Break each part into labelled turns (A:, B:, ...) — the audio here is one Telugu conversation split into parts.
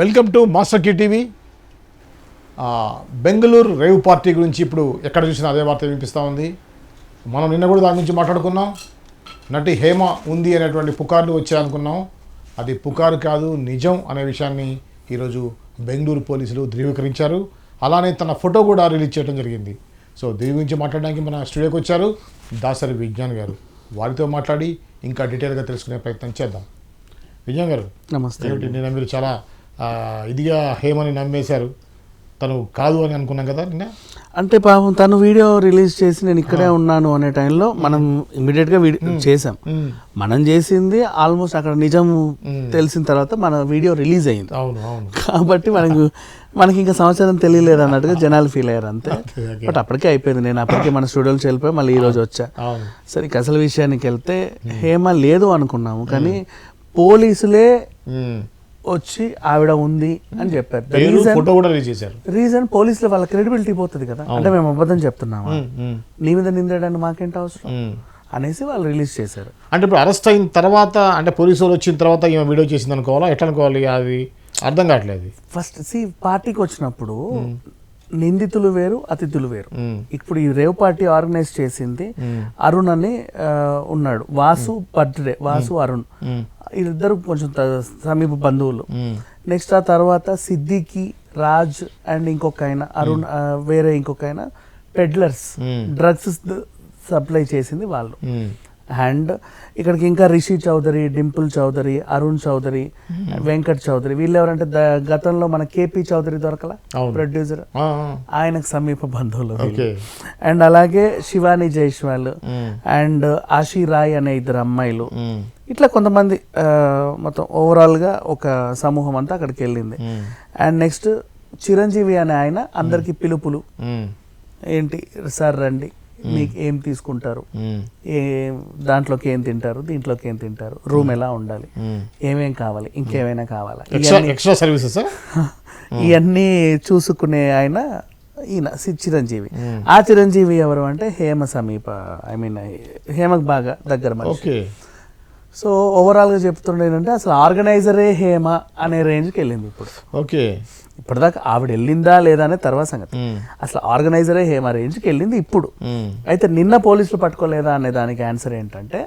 A: వెల్కమ్ టు మాస్టర్ కి టీవీ. బెంగళూరు రేవ్ పార్టీ గురించి ఇప్పుడు ఎక్కడ చూసినా అదే వార్త వినిపిస్తూ ఉంది. మనం నిన్న కూడా దాని గురించి మాట్లాడుకున్నాం. నటి హేమ ఉంది అనేటువంటి పుకార్లు వచ్చాయనుకున్నాం. అది పుకారు కాదు, నిజం అనే విషయాన్ని ఈరోజు బెంగళూరు పోలీసులు ధృవీకరించారు. అలానే తన ఫోటో కూడా రిలీజ్ చేయడం జరిగింది. సో దీని గురించి మాట్లాడడానికి మన స్టూడియోకి వచ్చారు దాసరి విజ్ఞాన్ గారు. వారితో మాట్లాడి ఇంకా డీటెయిల్గా తెలుసుకునే ప్రయత్నం చేద్దాం. విజ్ఞాన్ గారు
B: నమస్తే.
A: నిన్న మీరు చాలా ఇదిగా హేమని నమ్మేశారు. తను కాదు అని అనుకున్నాం కదా నిన్న.
B: అంటే పాపం తను వీడియో రిలీజ్ చేసి నేను ఇక్కడే ఉన్నాను అనే టైంలో మనం ఇమీడియట్గా చేసాం. మనం చేసింది ఆల్మోస్ట్ అక్కడ నిజం తెలిసిన తర్వాత మన వీడియో రిలీజ్ అయింది.
A: అవును అవును.
B: కాబట్టి మనకి ఇంకా సంవత్సరం తెలియలేదు అన్నట్టుగా జనాలు ఫీల్ అయ్యారు అంతే. బట్ అప్పటికే అయిపోయింది. నేను అప్పటికే మన స్టూడియోకి వెళ్ళిపోయి మళ్ళీ ఈ రోజు వచ్చా. సరే అసలు విషయానికి వెళ్తే హేమ లేదు అనుకున్నాము, కానీ పోలీసులే వచ్చి ఆవిడ ఉంది అని చెప్పారు. రీజన్ పోలీసులు వాళ్ళ క్రెడిబిలిటీ పోతుంది కదా, అంటే మేము అబద్ధం చెప్తున్నామా, నీ మీద నిందడానికి మాకేంటి అవసరం అనేసి వాళ్ళు రిలీజ్ చేశారు.
A: అంటే ఇప్పుడు అరెస్ట్ అయిన తర్వాత, అంటే పోలీసు వాళ్ళు వచ్చిన తర్వాత ఈమె వీడియో చేసింది అనుకోవాలా, ఎట్లా అనుకోవాలి, అది అర్థం కావట్లేదు.
B: ఫస్ట్ పార్టీకి వచ్చినప్పుడు నిందితులు వేరు, అతిథులు వేరు. ఇప్పుడు ఈ రేవ్ పార్టీ ఆర్గనైజ్ చేసింది అరుణ్ అని ఉన్నాడు. వాసు బర్త్డే, వాసు అరుణ్ వీళ్ళిద్దరు కొంచెం సమీప బంధువులు. నెక్స్ట్ ఆ తర్వాత సిద్దికి, రాజ్ అండ్ ఇంకొక ఆయన అరుణ్, వేరే ఇంకొక ఆయన పెడ్లర్స్, డ్రగ్స్ సప్లై చేసింది వాళ్ళు. అండ్ ఇక్కడికి ఇంకా రిషి చౌదరి, డింపుల్ చౌదరి, అరుణ్ చౌదరి, వెంకట్ చౌదరి, వీళ్ళు ఎవరంటే గతంలో మన కేపీ చౌదరి దొరకల ప్రొడ్యూసర్, ఆయనకు సమీప బంధువులు. అండ్ అలాగే శివాని జైస్వాల్ అండ్ ఆశీ రాయ్ అనే ఇద్దరు అమ్మాయిలు. ఇట్లా కొంతమంది మొత్తం ఓవరాల్గా ఒక సమూహం అంతా అక్కడికి వెళ్ళింది. అండ్ నెక్స్ట్ చిరంజీవి అనే ఆయన అందరికి పిలుపులు, ఏంటి సార్ రండి, మీకు ఏం తీసుకుంటారు, దాంట్లోకి ఏం తింటారు, దీంట్లోకి ఏం తింటారు, రూమ్ ఎలా ఉండాలి, ఏమేం కావాలి, ఇంకేమైనా కావాలా,
A: ఎక్స్ట్రా సర్వీసెస్
B: ఇవన్నీ చూసుకునే ఆయన ఈయన చిరంజీవి. ఆ చిరంజీవి ఎవరు అంటే హేమ సమీప, ఐ మీన్ హేమకు బాగా దగ్గర మనిషి. సో ఓవరాల్గా చెప్తుండే ఏంటంటే అసలు ఆర్గనైజరే హేమ అనే రేంజ్కి వెళ్ళింది ఇప్పుడు.
A: ఓకే,
B: ఇప్పటిదాకా ఆవిడ వెళ్ళిందా లేదా అనే తర్వాత సంగతి, అసలు ఆర్గనైజరే హేమ రేంజ్కి వెళ్ళింది ఇప్పుడు. అయితే నిన్న పోలీసులు పట్టుకోలేదా అనే దానికి ఆన్సర్ ఏంటంటే,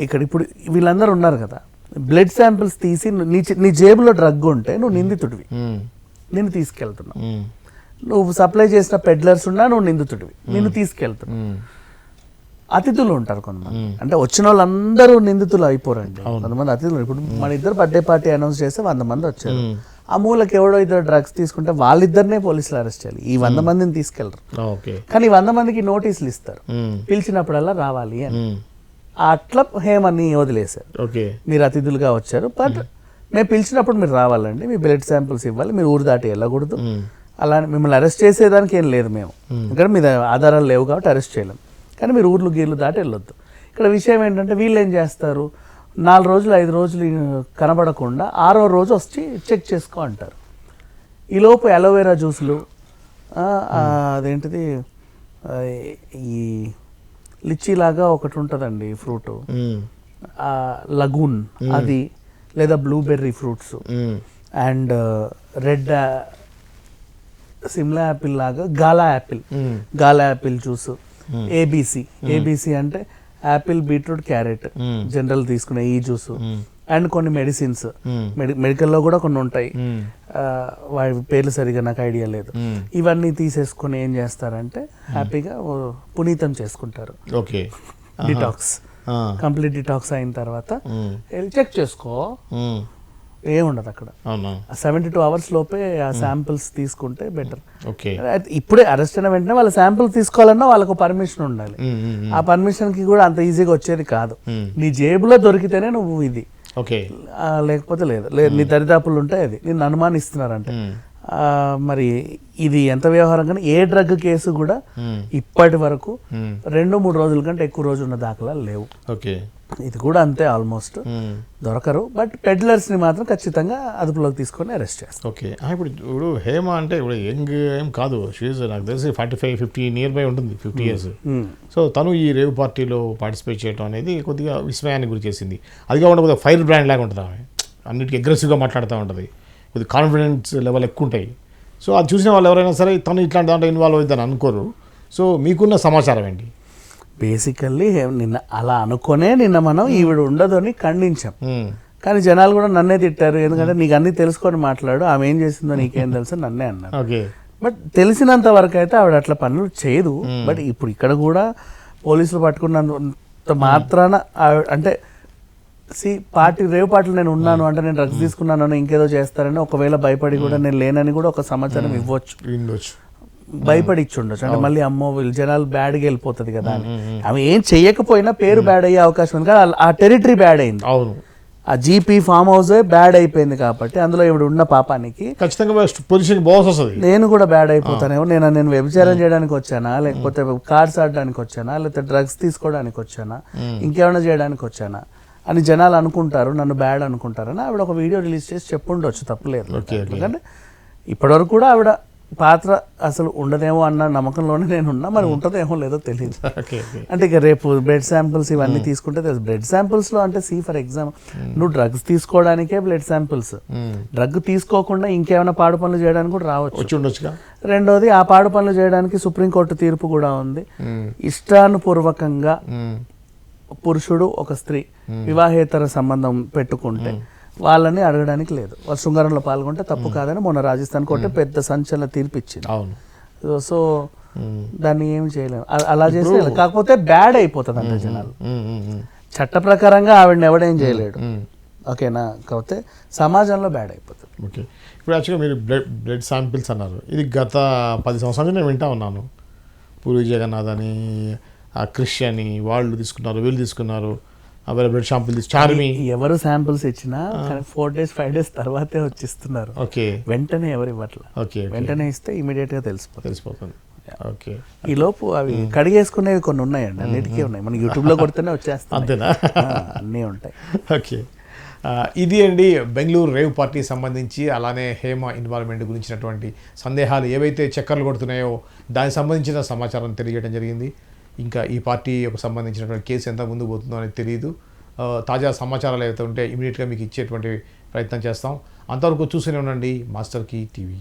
B: ఇక్కడ ఇప్పుడు వీళ్ళందరూ ఉన్నారు కదా, బ్లడ్ శాంపిల్స్ తీసి నీ జేబులో డ్రగ్ ఉంటే నువ్వు నిందితుడివి, నిన్ను తీసుకెళ్తున్నావు. నువ్వు సప్లై చేసిన పెడ్లర్స్ ఉన్నా నువ్వు నిందితుడివి, నిన్ను తీసుకెళ్తున్నావు. అతిథులు ఉంటారు కొంతమంది, అంటే వచ్చిన వాళ్ళందరూ నిందితులు అయిపోరండి. కొంతమంది అతిథులు, ఇప్పుడు మన ఇద్దరు బర్త్డే పార్టీ అనౌన్స్ చేస్తే 100 మంది వచ్చారు, ఆ మూలకి ఎవడో ఇద్దరు డ్రగ్స్ తీసుకుంటే వాళ్ళిద్దరినే పోలీసులు అరెస్ట్ చేయాలి. ఈ 100 మందిని తీసుకెళ్లరు, కానీ 100 మందికి నోటీసులు ఇస్తారు, పిలిచినప్పుడల్లా రావాలి అని. అట్లా హేమని వదిలేశారు. మీరు అతిథులుగా వచ్చారు, బట్ మేము పిలిచినప్పుడు మీరు రావాలండి, మీ బ్లడ్ శాంపిల్స్ ఇవ్వాలి, మీరు ఊరు దాటి వెళ్ళకూడదు, అలానే మిమ్మల్ని అరెస్ట్ చేసేదానికి ఏం లేదు మేము, ఇక్కడ మీద ఆధారాలు లేవు కాబట్టి అరెస్ట్ చేయలేము, కానీ మీరు ఊర్లు గీర్లు దాటి వెళ్ళొద్దు. ఇక్కడ విషయం ఏంటంటే వీళ్ళు ఏం చేస్తారు, 4 రోజులు 5 రోజులు కనబడకుండా 6వ రోజు వచ్చి చెక్ చేసుకో అంటారు. ఈలోపు అలోవెరా జ్యూసులు, అదేంటిది ఈ లిచ్చీలాగా ఒకటి ఉంటుందండి ఫ్రూట్, లగూన్, అది లేదా blueberry fruits, and red Shimla apple లాగా గాలా యాపిల్ జ్యూస్, ఏబిసి అంటే యాపిల్, బీట్రూట్, క్యారెట్ జనరల్ తీసుకునే ఈ జ్యూస్, అండ్ కొన్ని మెడిసిన్స్, మెడికల్లో కూడా కొన్ని ఉంటాయి, వాటి పేర్లు సరిగా నాకు ఐడియా లేదు. ఇవన్నీ తీసేసుకొని ఏం చేస్తారంటే హ్యాపీగా పునీతం చేసుకుంటారు. డిటాక్స్, కంప్లీట్ డిటాక్స్ అయిన తర్వాత చెక్ చేసుకో, ఏముండదు అక్కడ. 72 hours లోపే ఆ శాంపిల్స్ తీసుకుంటే బెటర్. ఇప్పుడే అరెస్ట్ అయిన వెంటనే వాళ్ళ శాంపిల్ తీసుకోవాలన్నా వాళ్ళకు పర్మిషన్ ఉండాలి. ఆ పర్మిషన్ కి కూడా అంత ఈజీగా వచ్చేది కాదు. నీ జేబులో దొరికితేనే నువ్వు ఇది, లేకపోతే లేదు. నీ దరిదాపులు ఉంటే అది నిన్ను అనుమానిస్తున్నారంటే. మరి ఇది ఎంత వ్యవహారం, కానీ ఏ డ్రగ్ కేసు కూడా ఇప్పటి వరకు 2-3 రోజుల కంటే ఎక్కువ రోజు ఉన్న దాఖలాలు లేవు. ఇది కూడా అంతే, ఆల్మోస్ట్ దొరకరు. బట్ పెడ్లర్స్ ని మాత్రం ఖచ్చితంగా అదుపులోకి తీసుకొని అరెస్ట్ చేస్తారు.
A: ఓకే, ఇప్పుడు హేమ అంటే ఇప్పుడు యంగ్ ఏం కాదు, నాకు తెలిసి 45-50 నియర్ బై ఉంటుంది, 50 years. సో తను ఈ రేవ్ పార్టీలో పార్టిసిపేట్ చేయడం అనేది కొద్దిగా విస్మయానికి గురి చేసింది. అది కాకుండా కొద్దిగా ఫైర్ బ్రాండ్ లాగా ఉంటుంది, ఆమె అన్నిటికీ అగ్రెసివ్గా మాట్లాడుతూ ఉంటుంది. కొద్ది కాన్ఫిడెన్స్ లెవెల్ ఎక్కువ ఉంటాయి. సో అది చూసిన వాళ్ళు ఎవరైనా సరే తను ఇట్లాంటి దాంట్లో ఇన్వాల్వ్ అవుతుందని అనుకోరు. సో మీకున్న సమాచారం ఏంటి?
B: బేసికల్లీ నిన్న అలా అనుకునే నిన్న మనం ఈవిడ ఉండదు అని ఖండించాం. కానీ జనాలు కూడా నన్నే తిట్టారు, ఎందుకంటే నీకు అన్నీ తెలుసుకొని మాట్లాడు, ఆమె ఏం చేసిందో నీకేం తెలుసు నన్నే అన్నారు.
A: ఓకే.
B: బట్ తెలిసినంత వరకు అయితే ఆవిడ అట్లా పనులు చేయదు. బట్ ఇప్పుడు ఇక్కడ కూడా పోలీసులు పట్టుకున్నంత మాత్రాన అంటే రేవు పార్టీలో నేను ఉన్నాను అంటే నేను డ్రగ్స్ తీసుకున్నాను ఇంకేదో చేస్తారని ఒకవేళ భయపడి కూడా నేను లేనని కూడా ఒక సమాచారం ఇవ్వచ్చు, భయపడి ఇచ్చి ఉండొచ్చు. అంటే మళ్ళీ అమ్మో వీళ్ళు జనాలు బ్యాడ్గా వెళ్ళిపోతుంది కదా అని. ఆమె ఏం చెయ్యకపోయినా పేరు బ్యాడ్ అయ్యే అవకాశం ఉంది కదా, ఆ టెరిటరీ బ్యాడ్ అయింది.
A: అవును,
B: ఆ జీపీ ఫామ్ హౌస్ బ్యాడ్ అయిపోయింది కాబట్టి అందులో ఇప్పుడు ఉన్న పాపానికి
A: ఖచ్చితంగా పొజిషన్ బాస్ వస్తుంది.
B: నేను కూడా బ్యాడ్ అయిపోతానేమో, నేను వ్యభిచారం చేయడానికి వచ్చానా, లేకపోతే కార్డ్స్ ఆడడానికి వచ్చానా, లేకపోతే డ్రగ్స్ తీసుకోవడానికి వచ్చానా, ఇంకేమైనా చేయడానికి వచ్చానా అని జనాలు అనుకుంటారు, నన్ను బ్యాడ్ అనుకుంటారని ఆవిడ ఒక వీడియో రిలీజ్ చేసి చెప్పుండొచ్చు, తప్పులేదు. ఎందుకంటే ఇప్పటివరకు కూడా ఆవిడ పాత్ర అసలు ఉండదేమో అన్న నమ్మకంలోనే నేను ఉన్నా, మరి ఉంటుందేమో లేదో తెలియదు. అంటే ఇక రేపు బ్లడ్ శాంపిల్స్ ఇవన్నీ తీసుకుంటే తెలుసు. బ్లడ్ శాంపిల్స్ లో అంటే ఫర్ ఎగ్జాంపుల్ నువ్వు డ్రగ్స్ తీసుకోవడానికే బ్లడ్ శాంపిల్స్, డ్రగ్ తీసుకోకుండా ఇంకేమైనా పాడు పనులు చేయడానికి కూడా రావచ్చు. రెండోది ఆ పాడు పనులు చేయడానికి సుప్రీంకోర్టు తీర్పు కూడా ఉంది. ఇష్టానుపూర్వకంగా పురుషుడు ఒక స్త్రీ వివాహేతర సంబంధం పెట్టుకుంటే వాళ్ళని అడగడానికి లేదు, వాళ్ళు శృంగారంలో పాల్గొంటే తప్పు కాదని మొన్న రాజస్థాన్ కోర్టు పెద్ద సంచలన తీర్పు ఇచ్చింది. సో దాన్ని ఏమి చేయలేము, అలా చేస్తే కాకపోతే బ్యాడ్ అయిపోతుంది అంటే జనాలు. చట్ట ప్రకారంగా ఆవిడని ఎవడేం చేయలేడు, ఓకేనా, కాకపోతే సమాజంలో బ్యాడ్ అయిపోతుంది.
A: ఓకే. ఇప్పుడు యాక్చువల్గా మీరు బ్లడ్ శాంపిల్స్ అన్నారు, ఇది గత 10 సంవత్సరాల నుంచి నేను వింటా ఉన్నాను. పూరి జగన్నాథ్ అని, క్రిష్ అని వాళ్ళు తీసుకున్నారు, వీళ్ళు తీసుకున్నారు, బ్లడ్ శాంపిల్ చార్మి,
B: ఎవరు శాంపిల్స్ ఇచ్చినా 4 days 5 days తర్వాతే వచ్చిస్తున్నారు.
A: ఓకే.
B: వెంటనే ఎవరు ఇవ్వట్లా.
A: ఓకే.
B: వెంటనే ఇస్తే ఇమీడియట్ గా తెలిసిపోతుంది.
A: ఓకే.
B: ఈ లోపు అవి కడిగేసుకునేవి కొన్ని ఉన్నాయండి, అన్నిటికీ ఉన్నాయి, మనం యూట్యూబ్ లో కొడితేనే వచ్చేస్తాయి.
A: అంతేనా?
B: అన్నీ ఉంటాయి.
A: ఓకే. ఇది అండి బెంగళూరు రేవ్ పార్టీ సంబంధించి, అలానే హేమ ఇన్వాల్వ్మెంట్ గురించినటువంటి సందేహాలు ఏవైతే చక్కర్లు కొడుతున్నాయో దానికి సంబంధించిన సమాచారం తెలియజేయడం జరిగింది. ఇంకా ఈ పార్టీకి సంబంధించినటువంటి కేసు ఎంత ముందుకు పోతుందో అనేది తెలియదు. తాజా సమాచారాలు ఏవైతే ఉంటే ఇమీడియట్గా మీకు ఇచ్చేటువంటి ప్రయత్నం చేస్తాం. అంతవరకు చూస్తూనే ఉండండి మాస్టర్ కీ టీవీ.